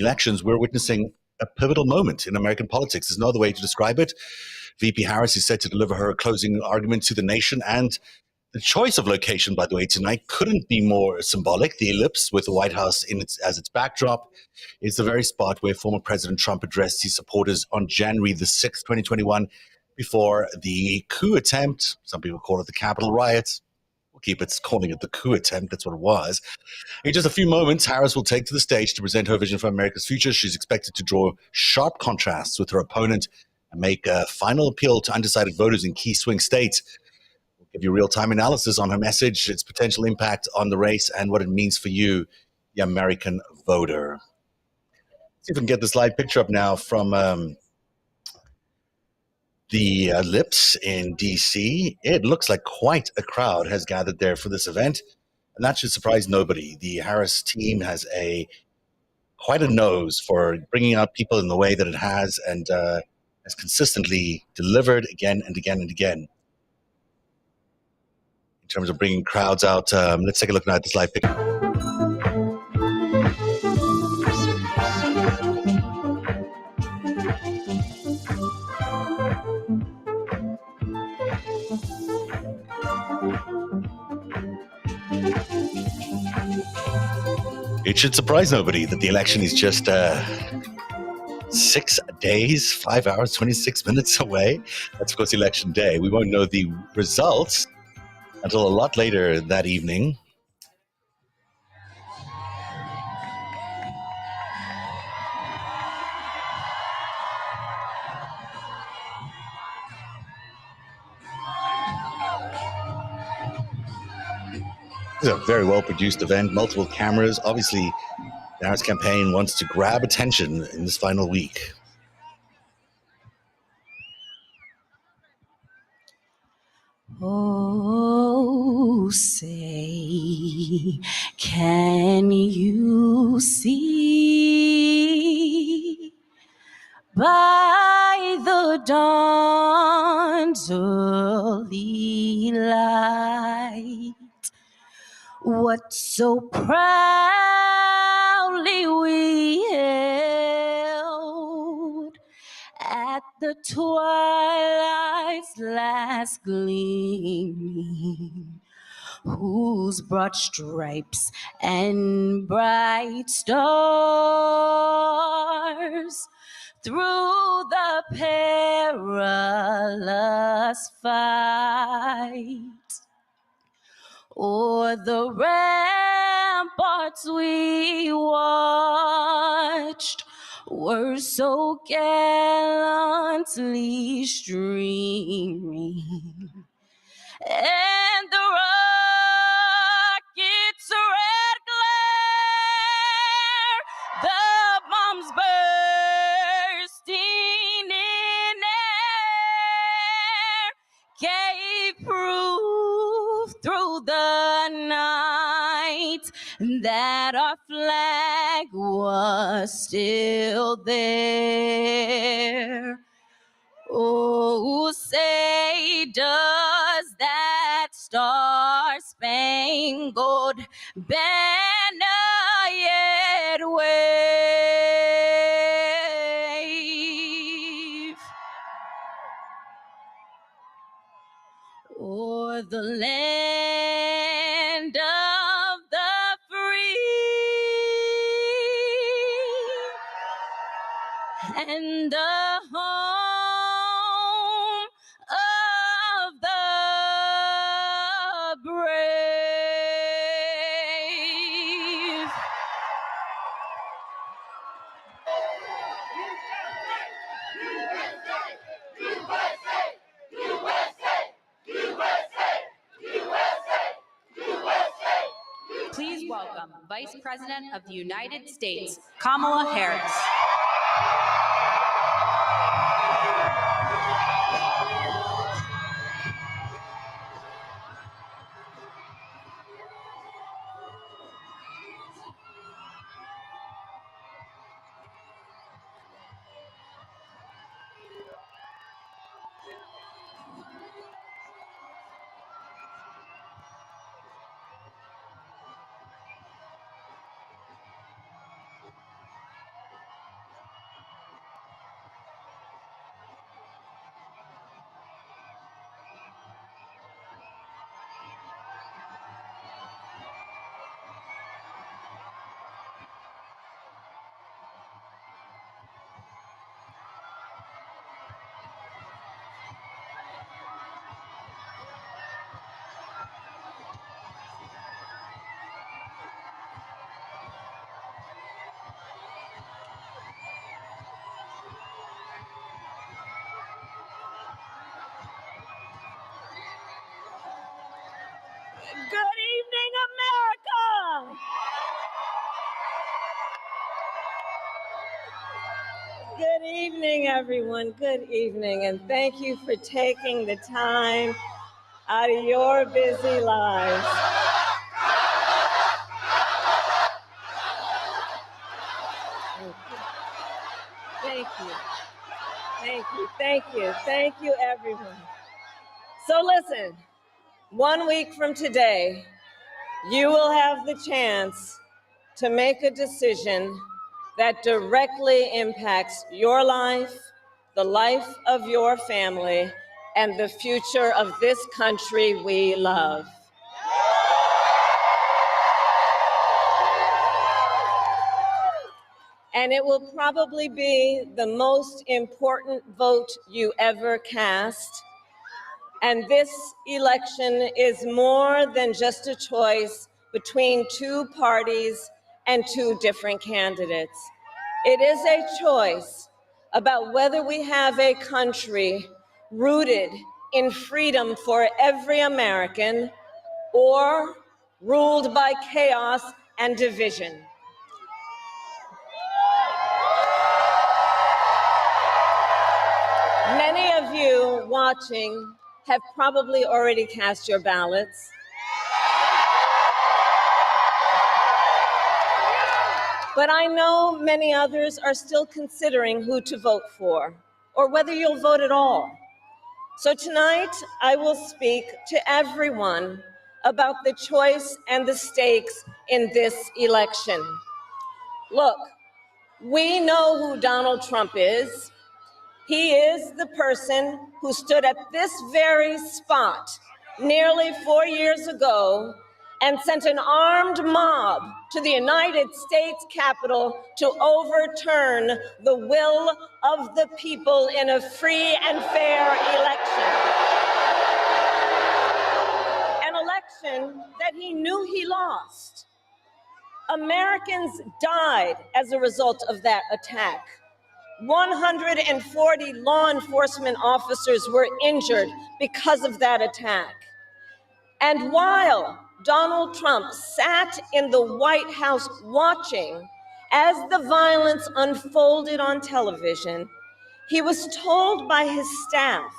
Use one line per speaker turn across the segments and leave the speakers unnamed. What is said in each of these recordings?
elections, we're witnessing a pivotal moment in American politics. There's no other way to describe it. VP Harris is set to deliver her closing argument to the nation, and the choice of location, by the way, tonight couldn't be more symbolic. The Ellipse, with the White House as its backdrop, is the very spot where former President Trump addressed his supporters on January the 6th, 2021, before the coup attempt. Some people call it the Capitol riots. We'll keep calling it the coup attempt. That's what it was. In just a few moments, Harris will take to the stage to present her vision for America's future. She's expected to draw sharp contrasts with her opponent and make a final appeal to undecided voters in key swing states. We'll give you real-time analysis on her message, its potential impact on the race, and what it means for you, the American voter. Let's see if we can get this live picture up now from the Ellipse in D.C. It looks like quite a crowd has gathered there for this event, and that should surprise nobody. The Harris team has quite a nose for bringing out people in the way that it has, and has consistently delivered again and again and again in terms of bringing crowds out. Let's take a look now at this live picture. It should surprise nobody that the election is just 6 days, 5 hours, 26 minutes away. That's, of course, election day. We won't know the results until a lot later that evening. This is a very well-produced event, multiple cameras. Obviously, the Harris campaign wants to grab attention in this final week.
Oh, say, can you see by the dawn's early light what so proudly we held at the twilight's last gleaming, whose broad stripes and bright stars through the perilous fight o'er the ramparts we watched were so gallantly streaming, and the rocket's red glare, the bombs bursting in air, gave proof through the night that our flag was still there. Oh, say, does that star-spangled banner yet wave o'er the land of the free and the home of the brave?
Please welcome Vice President of the United States, Kamala Harris.
Good evening, America. Good evening, everyone. Good evening, and thank you for taking the time out of your busy lives. Thank you. Thank you. Thank you. Thank you, everyone. So listen, 1 week from today, you will have the chance to make a decision that directly impacts your life, the life of your family, and the future of this country we love. And it will probably be the most important vote you ever cast. And this election is more than just a choice between two parties and two different candidates. It is a choice about whether we have a country rooted in freedom for every American or ruled by chaos and division. Many of you watching have probably already cast your ballots. But I know many others are still considering who to vote for, or whether you'll vote at all. So tonight, I will speak to everyone about the choice and the stakes in this election. Look, we know who Donald Trump is. He is the person who stood at this very spot nearly 4 years ago and sent an armed mob to the United States Capitol to overturn the will of the people in a free and fair election. An election that he knew he lost. Americans died as a result of that attack. 140 law enforcement officers were injured because of that attack. And while Donald Trump sat in the White House watching as the violence unfolded on television, he was told by his staff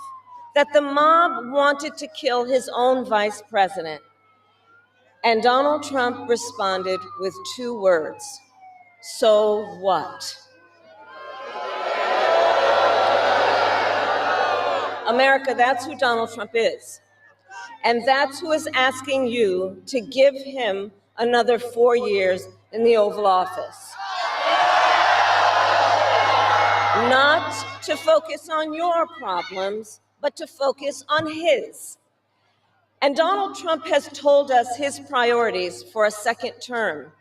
that the mob wanted to kill his own vice president. And Donald Trump responded with 2 words: "So what?" America, that's who Donald Trump is. And that's who is asking you to give him another 4 years in the Oval Office. Not to focus on your problems, but to focus on his. And Donald Trump has told us his priorities for a second term.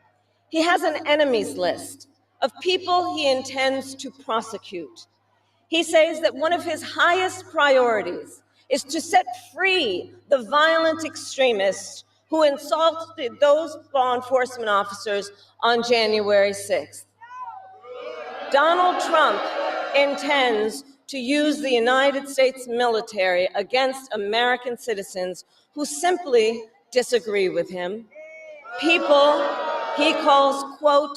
He has an enemies list of people he intends to prosecute. He says that one of his highest priorities is to set free the violent extremists who insulted those law enforcement officers on January 6th. Donald Trump intends to use the United States military against American citizens who simply disagree with him. People he calls, quote,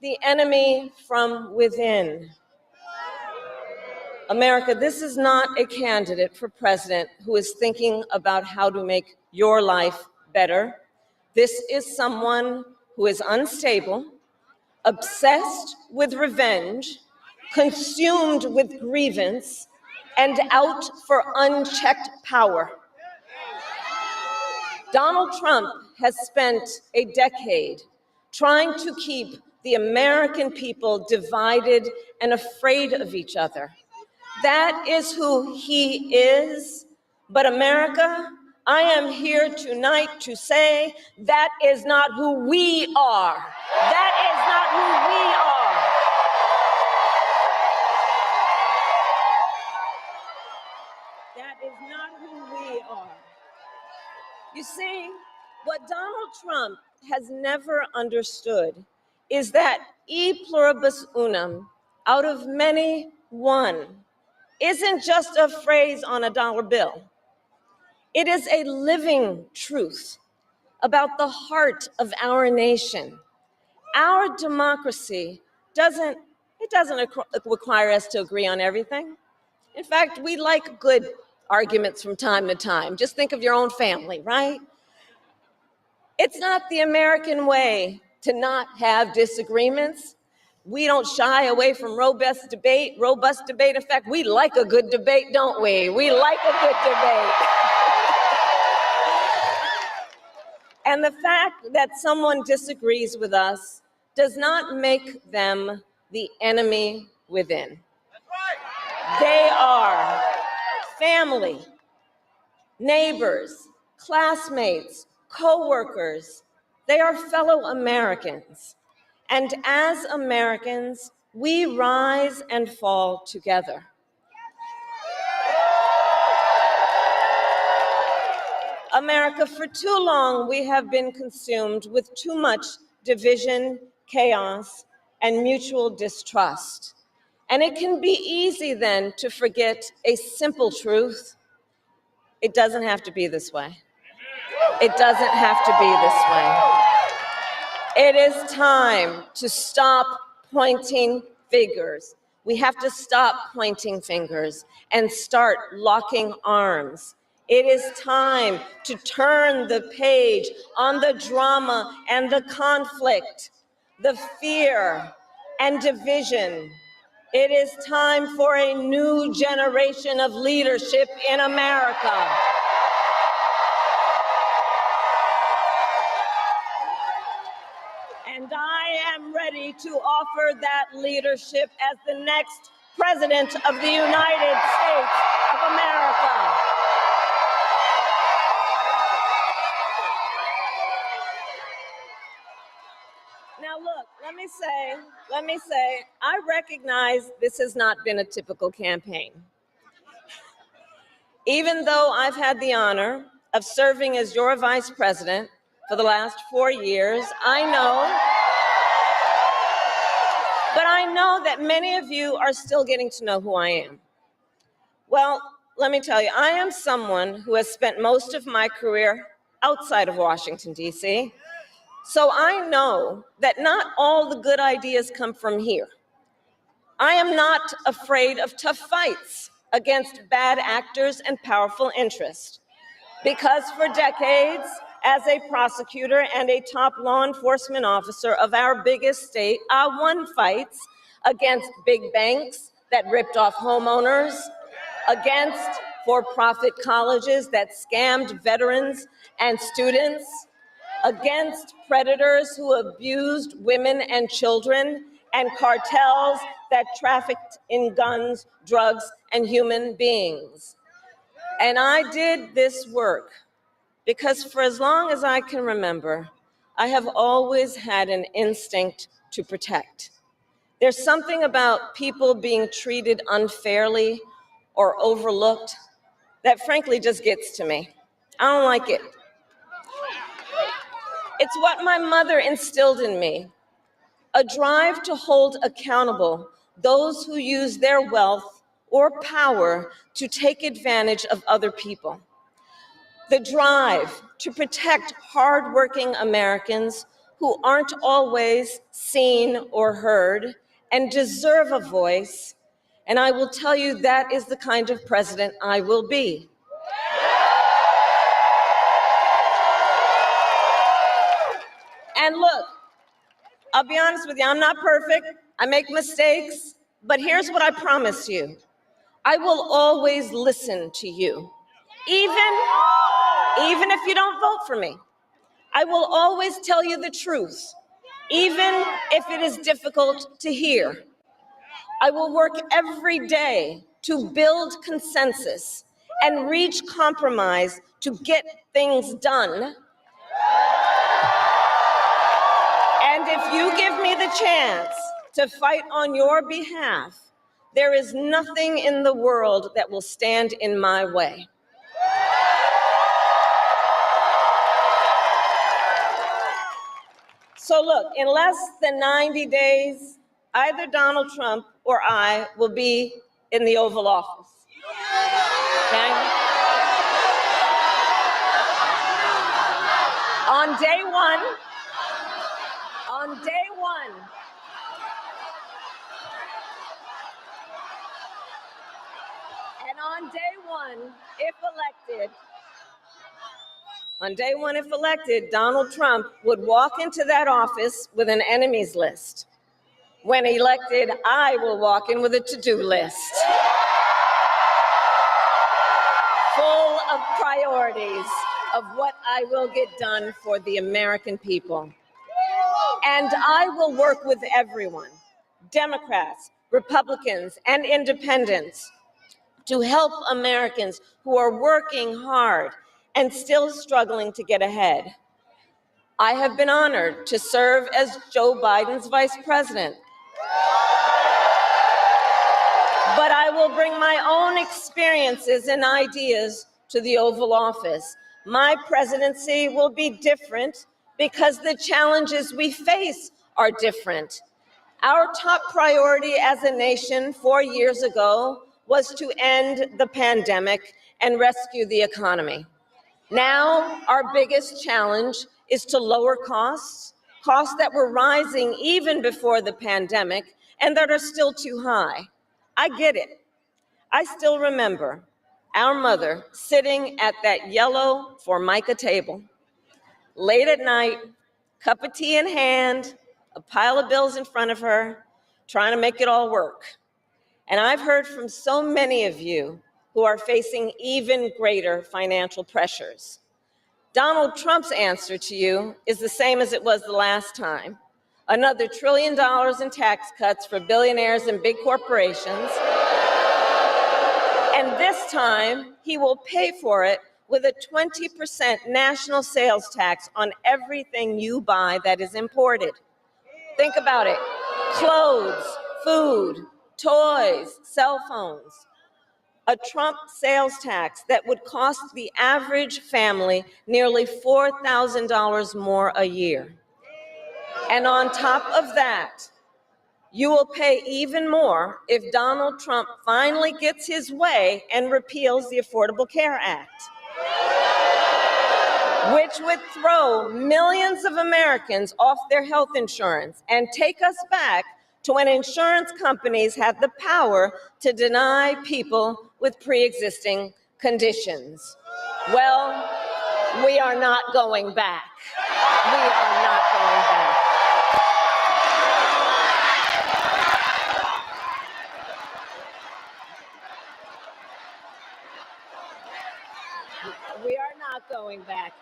the enemy from within. America, this is not a candidate for president who is thinking about how to make your life better. This is someone who is unstable, obsessed with revenge, consumed with grievance, and out for unchecked power. Donald Trump has spent a decade trying to keep the American people divided and afraid of each other. That is who he is. But America, I am here tonight to say that is not who we are. That is not who we are. That is not who we are. You see, what Donald Trump has never understood is that e pluribus unum, out of many, one, isn't just a phrase on a dollar bill. It is a living truth about the heart of our nation. Our democracy doesn't require us to agree on everything. In fact, we like good arguments from time to time. Just think of your own family, right? It's not the American way to not have disagreements. We don't shy away from robust debate. In fact, we like a good debate, don't we? We like a good debate. And the fact that someone disagrees with us does not make them the enemy within. They are family, neighbors, classmates, co-workers. They are fellow Americans. And as Americans, we rise and fall together. America, for too long, we have been consumed with too much division, chaos, and mutual distrust. And it can be easy then to forget a simple truth. It doesn't have to be this way. It doesn't have to be this way. It is time to stop pointing fingers. We have to stop pointing fingers and start locking arms. It is time to turn the page on the drama and the conflict, the fear and division. It is time for a new generation of leadership in America. And I am ready to offer that leadership as the next President of the United States of America. Now look, let me say, I recognize this has not been a typical campaign. Even though I've had the honor of serving as your vice president for the last 4 years, I know that many of you are still getting to know who I am. Well, let me tell you, I am someone who has spent most of my career outside of Washington, D.C., so I know that not all the good ideas come from here. I am not afraid of tough fights against bad actors and powerful interests, because for decades, as a prosecutor and a top law enforcement officer of our biggest state, I won fights against big banks that ripped off homeowners, against for-profit colleges that scammed veterans and students, against predators who abused women and children, and cartels that trafficked in guns, drugs, and human beings. And I did this work because for as long as I can remember, I have always had an instinct to protect. There's something about people being treated unfairly or overlooked that frankly just gets to me. I don't like it. It's what my mother instilled in me, a drive to hold accountable those who use their wealth or power to take advantage of other people. The drive to protect hardworking Americans who aren't always seen or heard and deserve a voice. And I will tell you that is the kind of president I will be. And look, I'll be honest with you, I'm not perfect. I make mistakes, but here's what I promise you. I will always listen to you, even if you don't vote for me. I will always tell you the truth, even if it is difficult to hear. I will work every day to build consensus and reach compromise to get things done. And if you give me the chance to fight on your behalf, there is nothing in the world that will stand in my way. So look, in less than 90 days, either Donald Trump or I will be in the Oval Office. Okay? On day one, on day one, and on day one, if elected, Donald Trump would walk into that office with an enemies list. When elected, I will walk in with a to-do list full of priorities of what I will get done for the American people. And I will work with everyone, Democrats, Republicans, and independents, to help Americans who are working hard and still struggling to get ahead. I have been honored to serve as Joe Biden's vice president. But I will bring my own experiences and ideas to the Oval Office. My presidency will be different because the challenges we face are different. Our top priority as a nation 4 years ago was to end the pandemic and rescue the economy. Now, our biggest challenge is to lower costs that were rising even before the pandemic and that are still too high. I get it. I still remember our mother sitting at that yellow Formica table, late at night, cup of tea in hand, a pile of bills in front of her, trying to make it all work. And I've heard from so many of you who are facing even greater financial pressures. Donald Trump's answer to you is the same as it was the last time. Another $1 trillion in tax cuts for billionaires and big corporations. And this time, he will pay for it with a 20% national sales tax on everything you buy that is imported. Think about it. Clothes, food, toys, cell phones. A Trump sales tax that would cost the average family nearly $4,000 more a year. And on top of that, you will pay even more if Donald Trump finally gets his way and repeals the Affordable Care Act, which would throw millions of Americans off their health insurance and take us back to when insurance companies had the power to deny people with pre-existing conditions. Well, we are not going back. We are not going back. We are not going back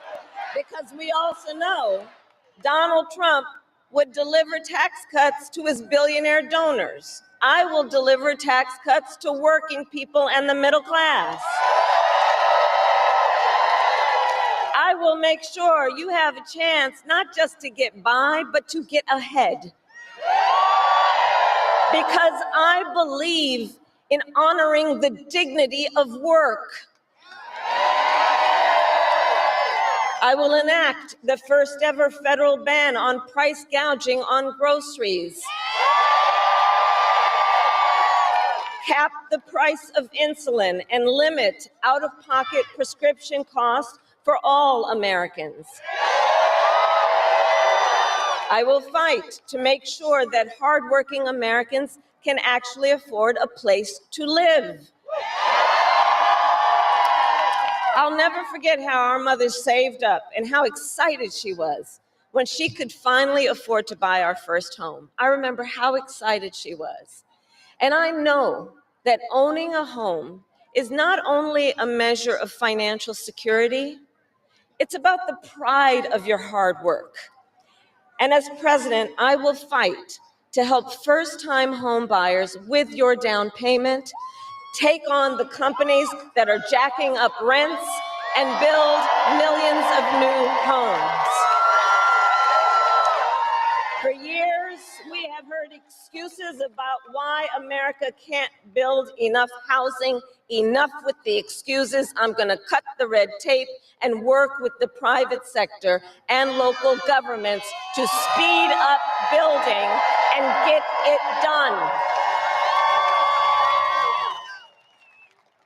because we also know Donald Trump would deliver tax cuts to his billionaire donors. I will deliver tax cuts to working people and the middle class. I will make sure you have a chance not just to get by, but to get ahead. Because I believe in honoring the dignity of work. I will enact the first ever federal ban on price gouging on groceries, cap the price of insulin, and limit out-of-pocket prescription costs for all Americans. I will fight to make sure that hardworking Americans can actually afford a place to live. I'll never forget how our mother saved up and how excited she was when she could finally afford to buy our first home. I remember how excited she was. And I know that owning a home is not only a measure of financial security, it's about the pride of your hard work. And as president, I will fight to help first-time home buyers with your down payment, take on the companies that are jacking up rents, and build millions of new homes. For years, we have heard excuses about why America can't build enough housing. Enough with the excuses. I'm going to cut the red tape and work with the private sector and local governments to speed up building and get it done.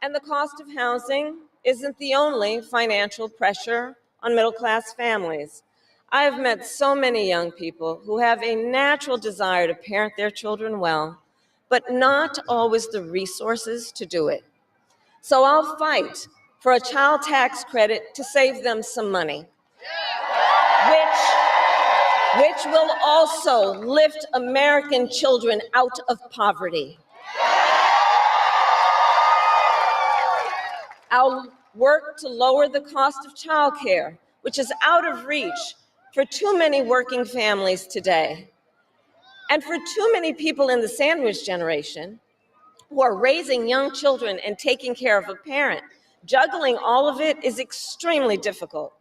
And the cost of housing isn't the only financial pressure on middle-class families. I have met so many young people who have a natural desire to parent their children well, but not always the resources to do it. So I'll fight for a child tax credit to save them some money, which will also lift American children out of poverty. I'll work to lower the cost of childcare, which is out of reach for too many working families today. And for too many people in the sandwich generation who are raising young children and taking care of a parent, juggling all of it is extremely difficult.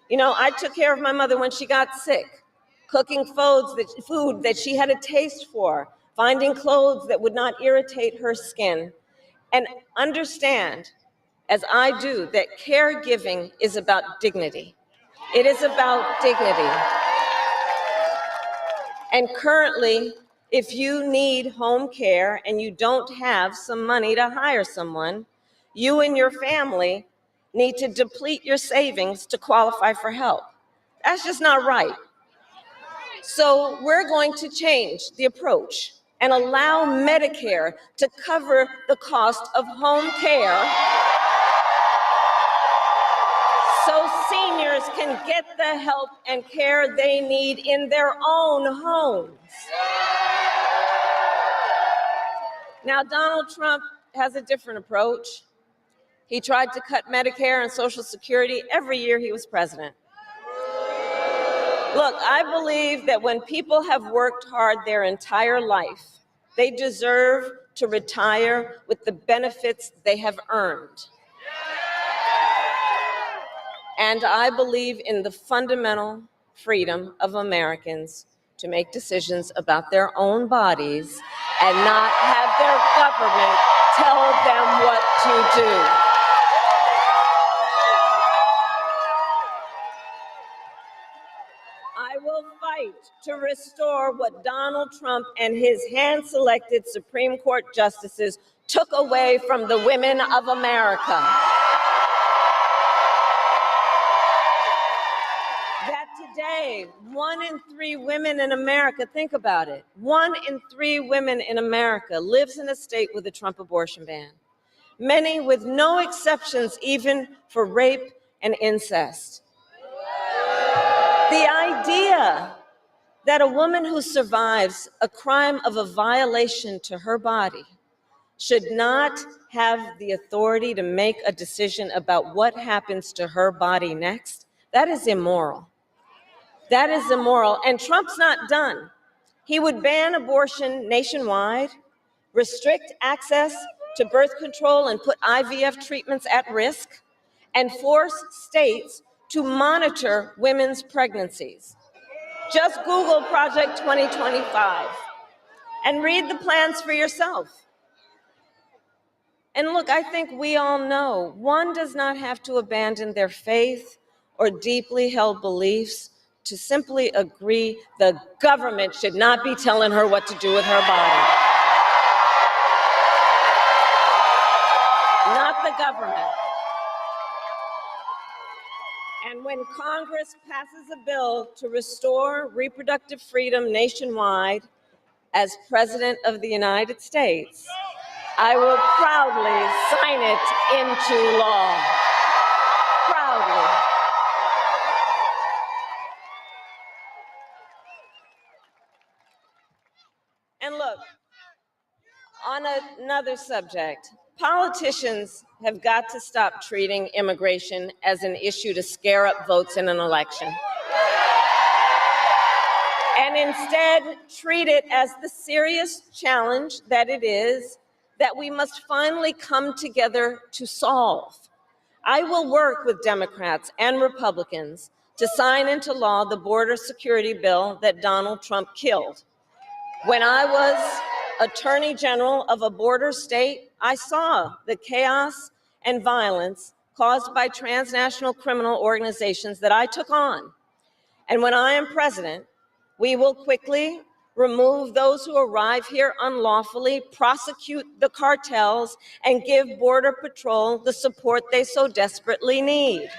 You know, I took care of my mother when she got sick, cooking food that she had a taste for, finding clothes that would not irritate her skin, and understand, as I do, that caregiving is about dignity. It is about dignity. And currently, if you need home care and you don't have some money to hire someone, you and your family need to deplete your savings to qualify for help. That's just not right. So we're going to change the approach and allow Medicare to cover the cost of home care so seniors can get the help and care they need in their own homes. Now, Donald Trump has a different approach. He tried to cut Medicare and Social Security every year he was president. Look, I believe that when people have worked hard their entire life, they deserve to retire with the benefits they have earned. And I believe in the fundamental freedom of Americans to make decisions about their own bodies and not have their government tell them what to do. I will fight to restore what Donald Trump and his hand-selected Supreme Court justices took away from the women of America. That today, 1 in 3 women in America, think about it, 1 in 3 women in America lives in a state with a Trump abortion ban, many with no exceptions even for rape and incest. The idea that a woman who survives a crime of a violation to her body should not have the authority to make a decision about what happens to her body next, that is immoral. That is immoral, and Trump's not done. He would ban abortion nationwide, restrict access to birth control and put IVF treatments at risk, and force states to monitor women's pregnancies. Just Google Project 2025 and read the plans for yourself. And look, I think we all know one does not have to abandon their faith or deeply held beliefs to simply agree the government should not be telling her what to do with her body. Not the government. And when Congress passes a bill to restore reproductive freedom nationwide, as President of the United States, I will proudly sign it into law. Proudly. And look, on another subject, politicians have got to stop treating immigration as an issue to scare up votes in an election, and instead treat it as the serious challenge that it is that we must finally come together to solve. I will work with Democrats and Republicans to sign into law the border security bill that Donald Trump killed. When I was Attorney General of a border state, I saw the chaos and violence caused by transnational criminal organizations that I took on. And when I am president, we will quickly remove those who arrive here unlawfully, prosecute the cartels, and give Border Patrol the support they so desperately need.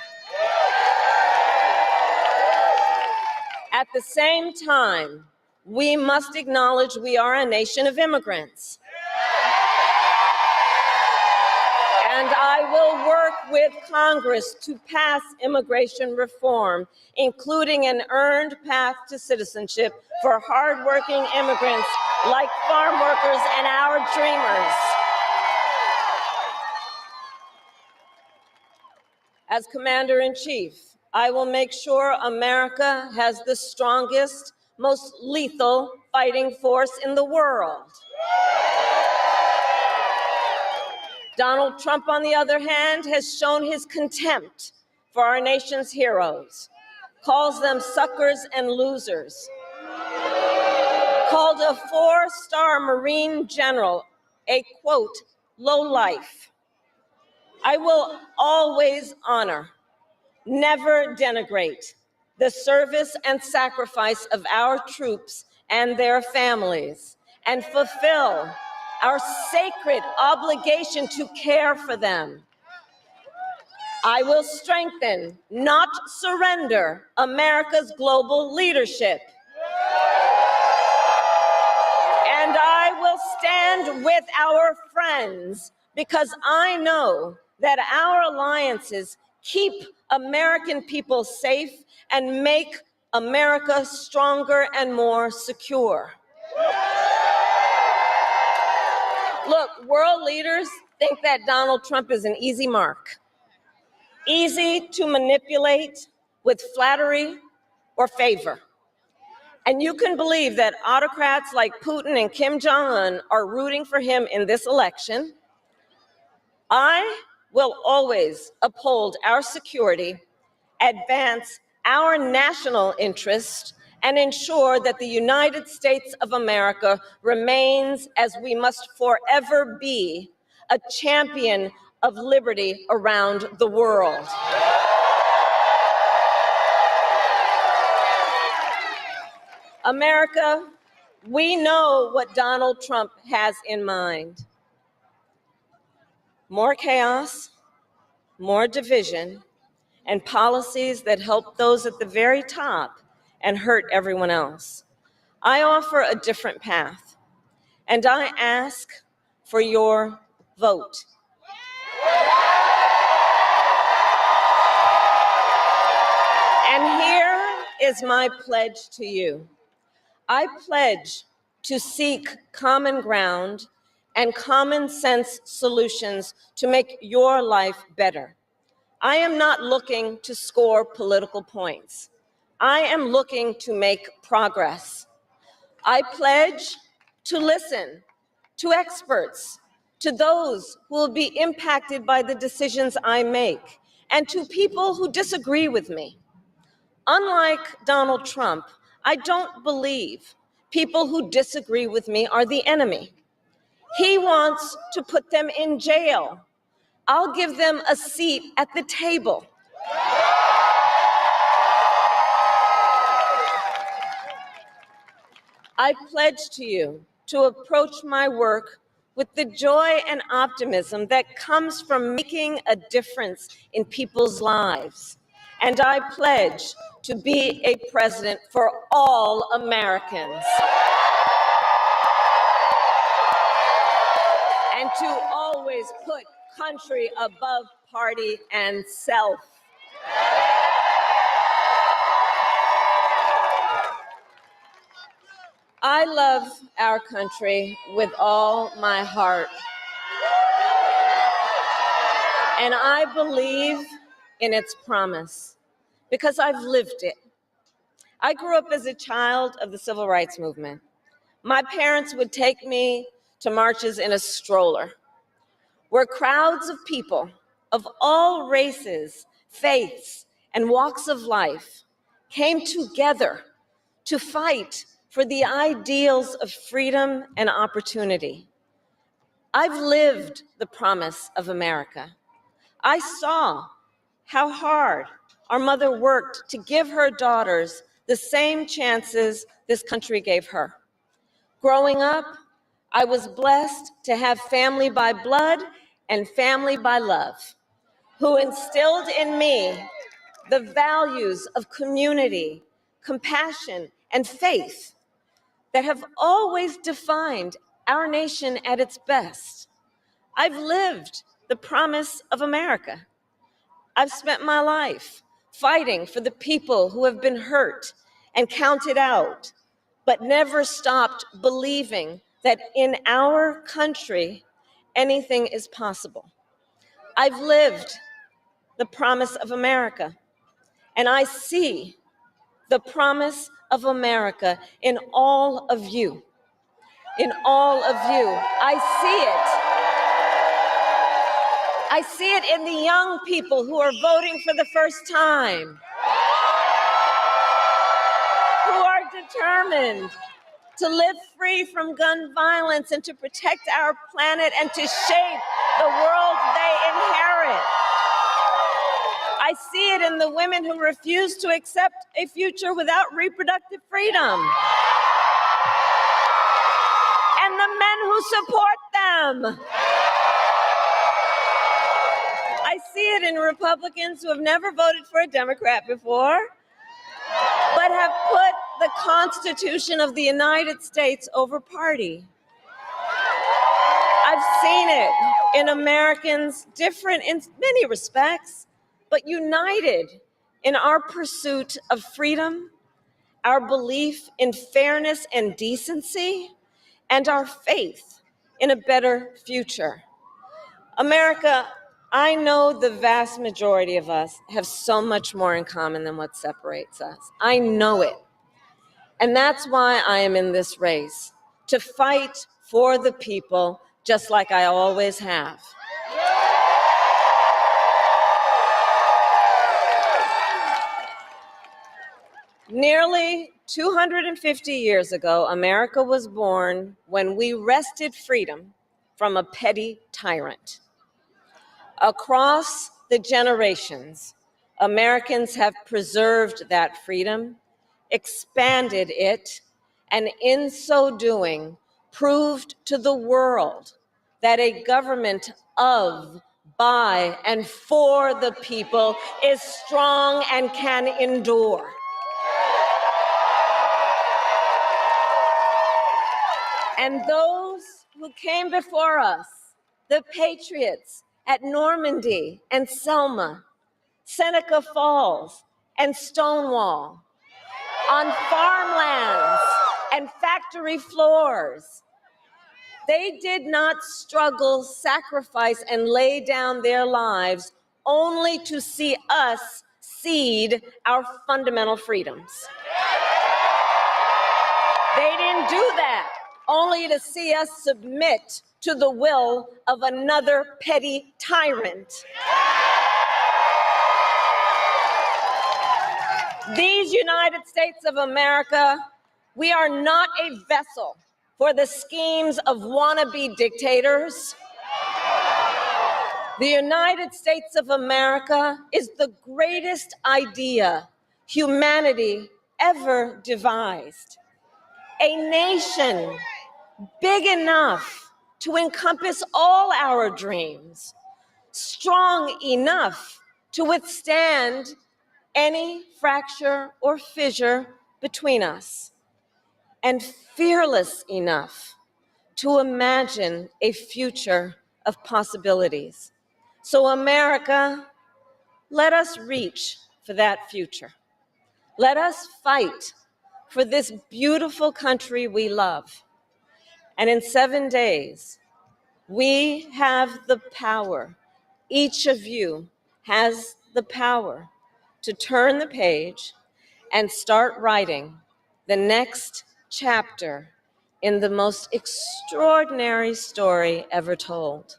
At the same time, we must acknowledge we are a nation of immigrants. And I will work with Congress to pass immigration reform, including an earned path to citizenship for hardworking immigrants like farm workers and our dreamers. As Commander-in-Chief, I will make sure America has the strongest, most lethal fighting force in the world. Donald Trump, on the other hand, has shown his contempt for our nation's heroes, calls them suckers and losers, called a 4-star Marine general a, quote, lowlife. I will always honor, never denigrate, the service and sacrifice of our troops and their families, and fulfill our sacred obligation to care for them. I will strengthen, not surrender, America's global leadership. And I will stand with our friends because I know that our alliances keep American people safe and make America stronger and more secure. Look, world leaders think that Donald Trump is an easy mark, easy to manipulate with flattery or favor. And you can believe that autocrats like Putin and Kim Jong-un are rooting for him in this election. I will always uphold our security, advance our national interest, and ensure that the United States of America remains, as we must forever be, a champion of liberty around the world. America, we know what Donald Trump has in mind. More chaos, more division, and policies that help those at the very top and hurt everyone else. I offer a different path, and I ask for your vote. And here is my pledge to you. I pledge to seek common ground and common sense solutions to make your life better. I am not looking to score political points. I am looking to make progress. I pledge to listen to experts, to those who will be impacted by the decisions I make, and to people who disagree with me. Unlike Donald Trump, I don't believe people who disagree with me are the enemy. He wants to put them in jail. I'll give them a seat at the table. I pledge to you to approach my work with the joy and optimism that comes from making a difference in people's lives. And I pledge to be a president for all Americans. And to always put country above party and self. I love our country with all my heart. And I believe in its promise because I've lived it. I grew up as a child of the civil rights movement. My parents would take me to marches in a stroller, where crowds of people of all races, faiths, and walks of life came together to fight for the ideals of freedom and opportunity. I've lived the promise of America. I saw how hard our mother worked to give her daughters the same chances this country gave her. Growing up, I was blessed to have family by blood and family by love, who instilled in me the values of community, compassion, and faith that have always defined our nation at its best. I've lived the promise of America. I've spent my life fighting for the people who have been hurt and counted out, but never stopped believing that in our country, anything is possible. I've lived the promise of America, and I see the promise of America in all of you. In all of you. I see it. I see it in the young people who are voting for the first time, who are determined to live free from gun violence and to protect our planet and to shape the world they inherit. I see it in the women who refuse to accept a future without reproductive freedom, and the men who support them. I see it in Republicans who have never voted for a Democrat before, but have put the Constitution of the United States over party. I've seen it in Americans different in many respects, but united in our pursuit of freedom, our belief in fairness and decency, and our faith in a better future. America, I know the vast majority of us have so much more in common than what separates us. I know it. And that's why I am in this race, to fight for the people, just like I always have. Nearly 250 years ago, America was born when we wrested freedom from a petty tyrant. Across the generations, Americans have preserved that freedom, expanded it, and in so doing, proved to the world that a government of, by, and for the people is strong and can endure. And those who came before us, the patriots at Normandy and Selma, Seneca Falls and Stonewall, on farmlands and factory floors, they did not struggle, sacrifice, and lay down their lives only to see us cede our fundamental freedoms. They didn't do that only to see us submit to the will of another petty tyrant. These United States of America, we are not a vessel for the schemes of wannabe dictators. The United States of America is the greatest idea humanity ever devised. A nation big enough to encompass all our dreams, strong enough to withstand any fracture or fissure between us, and fearless enough to imagine a future of possibilities. So America, let us reach for that future. Let us fight for this beautiful country we love. And in 7 days, we have the power, each of you has the power to turn the page and start writing the next chapter in the most extraordinary story ever told.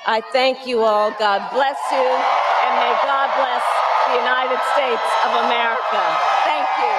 I thank you all. God bless you, and may God bless the United States of America. Thank you.